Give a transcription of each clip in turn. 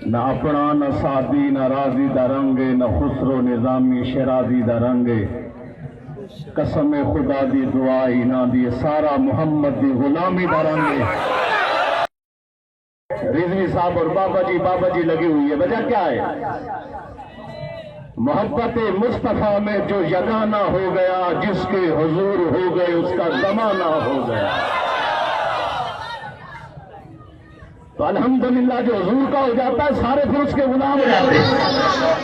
نہ اپنا نہ سعدی نہ راضی دا رنگے نہ خسرو نظامی شرازی دا رنگے قسم خدا دی دعائی نہ دی سارا محمد دی غلامی دا رنگے. رضوی صاحب اور بابا جی لگی ہوئی ہے. وجہ کیا ہے؟ محبت مصطفیٰ میں جو یگانہ ہو گیا جس کے حضور ہو گئے اس کا زمانہ ہو گیا. تو الحمدللہ جو حضور کا ہو جاتا ہے سارے پھر اس کے غلام ہو جاتے ہیں.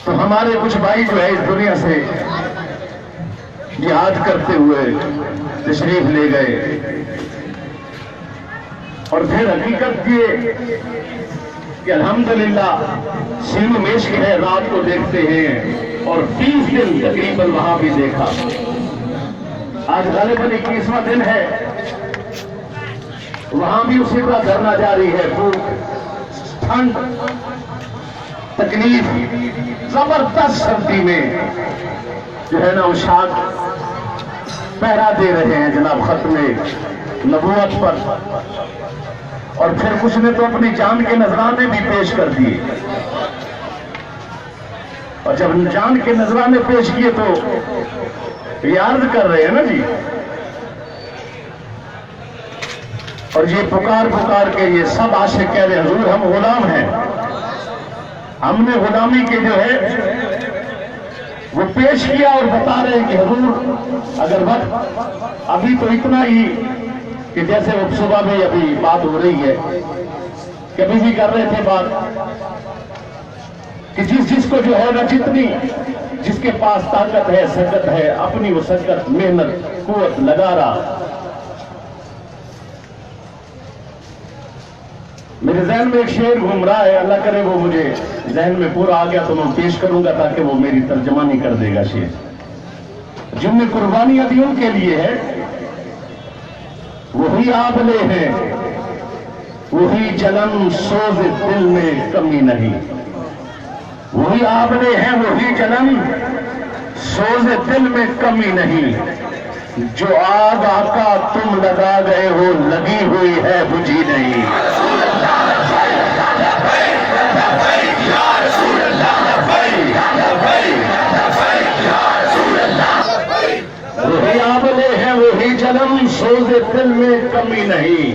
تو ہمارے کچھ بھائی جو ہے اس دنیا سے جہاد کرتے ہوئے تشریف لے گئے اور پھر حقیقت یہ کہ الحمدللہ سین میش کی ہے رات کو دیکھتے ہیں اور 20 دن تقریباً وہاں بھی دیکھا. آج غالباً 21واں دن ہے. وہاں بھی اسی طرح دھرنا جاری ہے. بھوک ٹھنڈ تکلیف زبردست سردی میں جو ہے نا اشاق پہرا دے رہے ہیں جناب ختم نبوت پر. اور پھر کچھ نے تو اپنی جان کے نذرانے بھی پیش کر دیے. اور جب جان کے نذرانے پیش کیے تو یہ عرض کر رہے ہیں نا جی. اور یہ پکار کے یہ سب عاشق کہہ رہے ہیں حضور ہم غلام ہیں. ہم نے غلامی کے جو ہے وہ پیش کیا اور بتا رہے ہیں کہ حضور اگر وقت ابھی تو اتنا ہی کہ جیسے وہ صبح میں ابھی بات ہو رہی ہے کبھی بھی کر رہے تھے بات کہ جس کو جو ہے نا جتنی جس کے پاس طاقت ہے سکت ہے اپنی وہ سکت محنت قوت لگا رہا. میرے ذہن میں ایک شعر گھوم رہا ہے. اللہ کرے وہ مجھے ذہن میں پورا آ گیا تو میں پیش کروں گا تاکہ وہ میری ترجمانی کر دے گا. شعر جن نے قربانیاں دی ان کے لیے ہے. وہی آبلے ہیں وہی جلن سوز دل میں کمی نہیں. وہی آبلے ہیں وہی جلن سوز دل میں کمی نہیں. جو آگ آقا تم لگا گئے ہو لگی ہوئی ہے بجھی نہیں. وہی آبلے ہیں وہی جلن سوز دل میں کمی نہیں.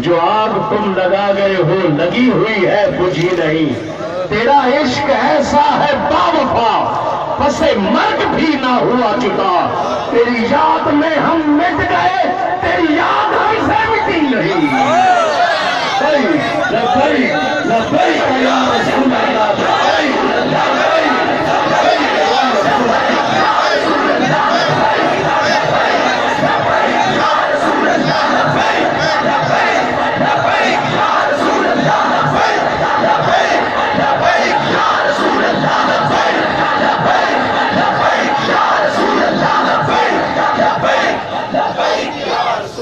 جو آگ تم لگا گئے ہو لگی ہوئی ہے بجھی نہیں. تیرا عشق ایسا ہے باوفا پس مرگ بھی نہ ہوا چکا. تیری یاد میں ہم مٹ گئے تیری یاد ہم سے مٹی نہیں. لبیک لبیک یا رسول اللہ لبیک لبیک لبیک یا رسول اللہ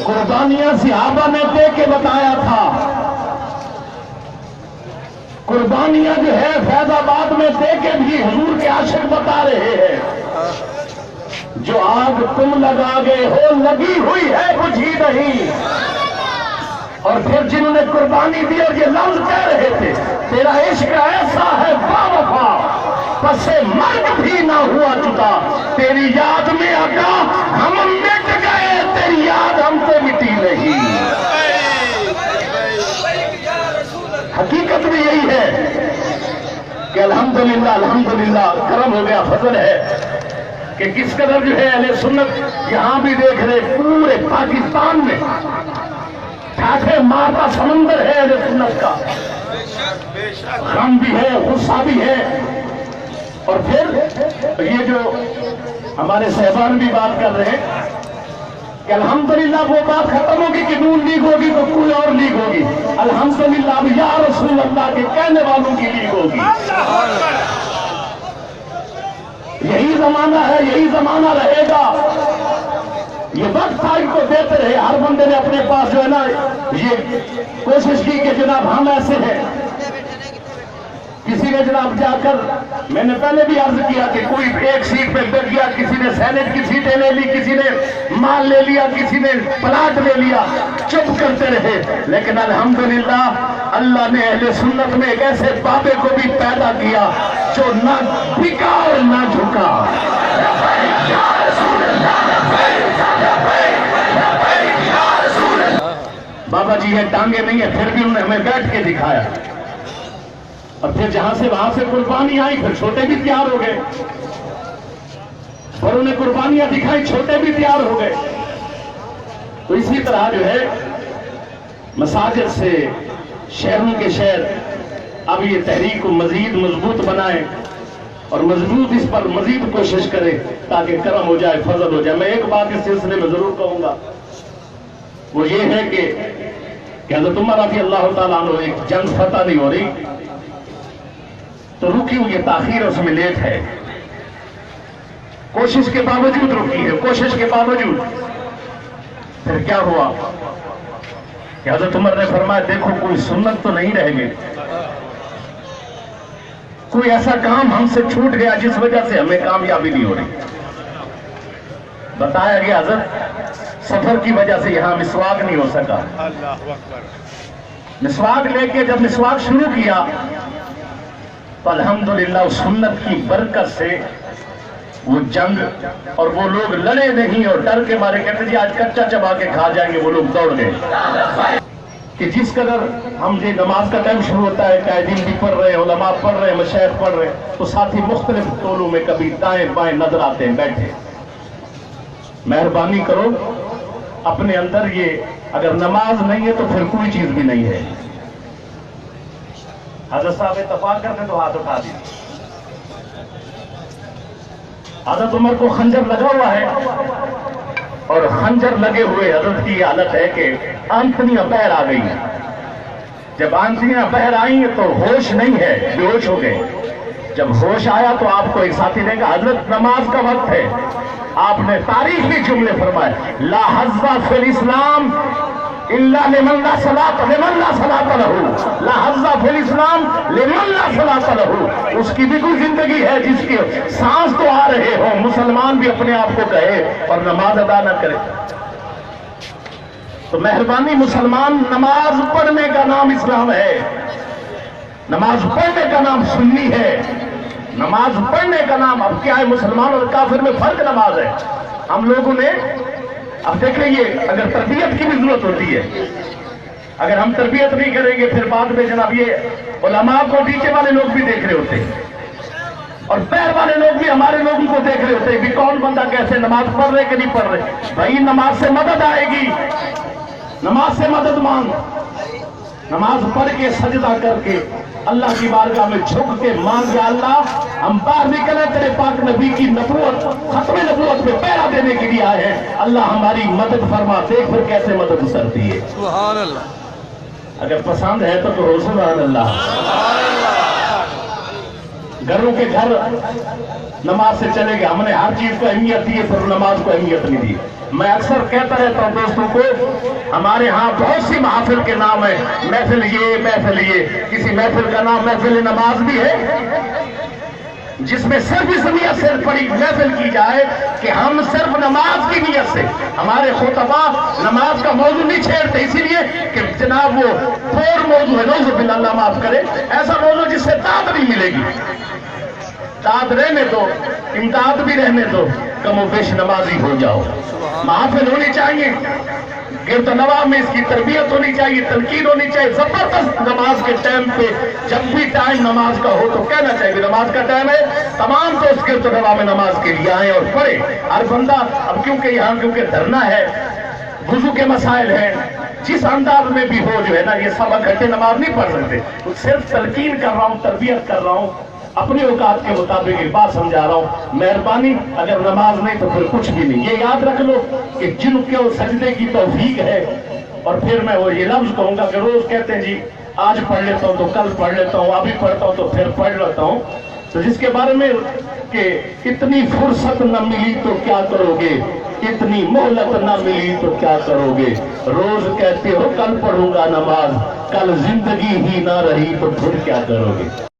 قربانیاں صحابہ نے دے کے بتایا تھا. قربانیاں جو ہے فیض آباد میں دے کے بھی حضور کے عاشق بتا رہے ہیں. جو آگ تم لگا گئے ہو لگی ہوئی ہے بجھی نہیں. اور پھر جنہوں نے قربانی دی اور یہ لفظ کہہ رہے تھے تیرا عشق ایسا ہے باوفا پس مرگ بھی نہ ہوا چکا. تیری یاد میں آقا ہم مٹ گئے تیری یاد ہم سے مٹی نہیں. حقیقت بھی یہی ہے کہ الحمدللہ الحمدللہ کرم ہو گیا فضل ہے کہ کس قدر جو ہے اہل سنت یہاں بھی دیکھ رہے پورے پاکستان میں ٹھاٹھے مارتا سمندر ہے اہل سنت کا. غم بھی ہے غصہ بھی ہے. اور پھر یہ جو ہمارے صاحبان بھی بات کر رہے ہیں کہ الحمدللہ وہ بات ختم ہوگی کہ نون لیگ ہوگی تو کوئی اور لیگ ہوگی. الحمدللہ اب یا رسول اللہ کے کہنے والوں کی لیگ ہوگی. یہی زمانہ ہے یہی زمانہ رہے گا. یہ وقت تاریخ کو دیتے رہے. ہر بندے نے اپنے پاس جو ہے نا یہ کوشش کی کہ جناب ہم ایسے ہیں. किसी ने जनाब जाकर, मैंने पहले भी अर्ज किया कि कोई एक सीट पे बैठ गया, किसी ने सेनेट की सीटें ले ली, किसी ने माल ले लिया, किसी ने प्लाट ले लिया, चुप करते रहे। लेकिन अल्हम्दुलिल्लाह अल्लाह ने अहले सुन्नत में एक ऐसे बाबे को भी पैदा किया जो ना बिका और ना झुका। बाबा जी ये टांगे नहीं है, फिर भी उन्होंने हमें बैठ के दिखाया। और फिर जहां से वहां से कुर्बानी आई, फिर छोटे भी तैयार हो गए, और उन्हें कुर्बानियां दिखाई, छोटे भी तैयार हो गए। तो इसी तरह जो है मसाजिद से शहरों के शहर अब ये तहरीक को मजीद मजबूत बनाए और मजबूत इस पर मजीद कोशिश करें ताकि करम हो जाए, फजल हो जाए। मैं एक बात इस सिलसिले में जरूर कहूंगा, वो ये है कि हज़रत उमर रज़ी अल्लाह ताला अन्हु एक जंग फतह नहीं हो रही तो रुकी हुई ताखीर उसमें लेट है, कोशिश के बावजूद रुकी है, कोशिश के बावजूद। फिर क्या हुआ कि हज़रत उमर ने फरमाया देखो कोई सुन्नत तो नहीं रह गई, कोई ऐसा काम हमसे छूट गया जिस वजह से हमें कामयाबी नहीं हो रही। बताया गया हज़रत सफर की वजह से यहां मिसवाक नहीं हो सका। मिसवाक लेके जब मिसवाक शुरू किया तो अल्हम्दुलिल्लाह सुन्नत की बरकत से वो जंग और वो लोग लड़े नहीं और डर के मारे कहते जी आज कच्चा चबा के खा जाएंगे, वो लोग दौड़ गए। कि जिस कदर हम ये नमाज का टाइम शुरू होता है, कायदीन भी पढ़ रहे हैं, उलमा पढ़ रहे हैं, मशाइख पढ़ रहे हैं, तो साथ ही मुख्तलिफ टोलों में कभी दाएं बाएं नजर आते हैं बैठे। मेहरबानी करो अपने अंदर ये, अगर नमाज नहीं है तो फिर कोई चीज भी नहीं है। हज़रत साहब इत्तफाक करते तो हाथ उठा दिया। हज़रत उमर को खंजर लगा हुआ है और खंजर लगे हुए हज़रत की हालत है कि आंखनियां बहर आ गई हैं। जब आंखनियां बहर आई हैं तो होश नहीं है, बेहोश हो गए। जब होश आया तो आपको एक साथी ने कहा हज़रत नमाज का वक्त है। आपने तारीखी जुमले फरमाए, ला हज़्ज़ा फिल इस्लाम इल्ला लिमन ला सलात लहू, ला हज़्ज़ा फिल इस्लाम लिमन ला सलात लहू। उसकी भी कोई जिंदगी है जिसकी सांस तो आ रहे हो, मुसलमान भी अपने आप को कहे और नमाज अदा न करे। तो मेहरबानी मुसलमान, नमाज पढ़ने का नाम इस्लाम है, नमाज पढ़ने का नाम सुन्नी है, नमाज पढ़ने का नाम। अब क्या है, मुसलमान और काफिर में फर्क नमाज है। हम लोगों ने अब देखिए, अगर तरबियत की भी जरूरत होती है, अगर हम तरबियत नहीं करेंगे फिर बाद में जनाब ये उलमा को नीचे वाले लोग भी देख रहे होते हैं और पैर वाले लोग भी हमारे लोगों को देख रहे होते हैं कि कौन बंदा कैसे नमाज पढ़ रहे कि नहीं पढ़ रहे। भाई नमाज से मदद आएगी, नमाज से मदद मांग, नमाज पढ़ के सजदा करके अल्लाह की बारगाह में झुक के मांग, अल्लाह हम बाहर निकले तेरे पाक नबी की नबूवत, खत्म नबूवत पे पहरा देने के लिए आए हैं, अल्लाह हमारी मदद फरमा। देख फिर कैसे मदद उतरती है। सुभान अल्लाह। अगर पसंद है तो कहो सुभान अल्लाह। घरों के घर नमाज से चले गए, हमने हर चीज को अहमियत दी है पर नमाज को अहमियत नहीं दी। मैं अक्सर कहता रहता हूं दोस्तों को, हमारे यहाँ बहुत सी महफिल के नाम है, महफिल ये महफिल ये, किसी महफिल का नाम महफिल नमाज भी है जिसमें सिर्फ इस नियत से पड़ी महफिल की जाए कि हम सिर्फ नमाज की नियत से, हमारे खुतबा नमाज का मौजू नहीं छेड़ते इसीलिए कि जनाब वो बोर मौजू है, नौज़ु बिल्लाह, अल्लाह माफ करे, ऐसा मौजू जिससे दाद नहीं मिलेगी। दाद रहने दो, इमदाद भी रहने दो, कमो बेश नमाजी हो जाओ। महफिल होनी चाहिए, गिरद नवाब में इसकी तरबियत होनी चाहिए, तनकीद होनी चाहिए, जबरदस्त। नमाज के टाइम पे जब भी टाइम नमाज का हो तो कहना चाहिए नमाज का टाइम है, तमाम तो उस गिरद नवाब में नमाज के लिए आए और पढ़े हर बंदा। अब क्योंकि यहाँ क्योंकि धरना है, वुजू के मसाइल हैं, जिस अंदाज में भी हो जो है ना, ये सब घंटे नमाज नहीं पढ़ सकते, तो सिर्फ तलकीन कर रहा हूँ, तरबियत कर रहा हूँ, अपने औकात के मुताबिक एक बात समझा रहा हूं। मेहरबानी, अगर नमाज नहीं तो फिर कुछ भी नहीं। ये याद रख लो कि जिनको सजदे की तौफीक है, और फिर मैं वो ये लफ्ज कहूंगा कि रोज कहते हैं जी आज पढ़ लेता हूं तो कल पढ़ लेता हूं, अभी पढ़ता हूं तो फिर पढ़ लेता हूं, तो जिसके बारे में कि इतनी फुर्सत न मिली तो क्या करोगे, इतनी मोहलत न मिली तो क्या करोगे। रोज कहते हो कल पढ़ूंगा नमाज, कल जिंदगी ही ना रही तो फिर क्या करोगे।